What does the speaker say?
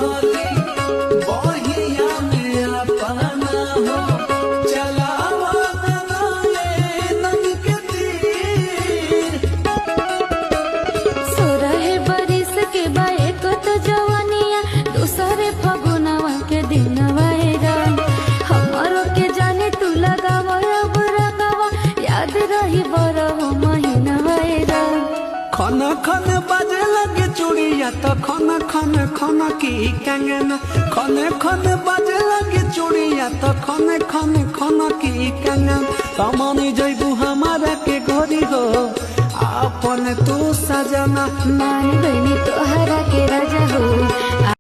धोली बहिया में अपना हो चलावा नैनन के तीर। सोरहे बरिस के बाए को तो जवानिया दूसरे फगुनवा के दिनवा राम हमारो के जाने तू लगावा अब रंगवा याद रही बरहो महीनवा राम। खन खन बाजे लगे चूड़िया तो खन खन खन की कंगना खन खन बाजे लगे चूड़िया तो खन खन खन की कंगना तमनी जैबू हमारा के घोरी हो अपन तू सजना मान गई तोहरा के राजा हो।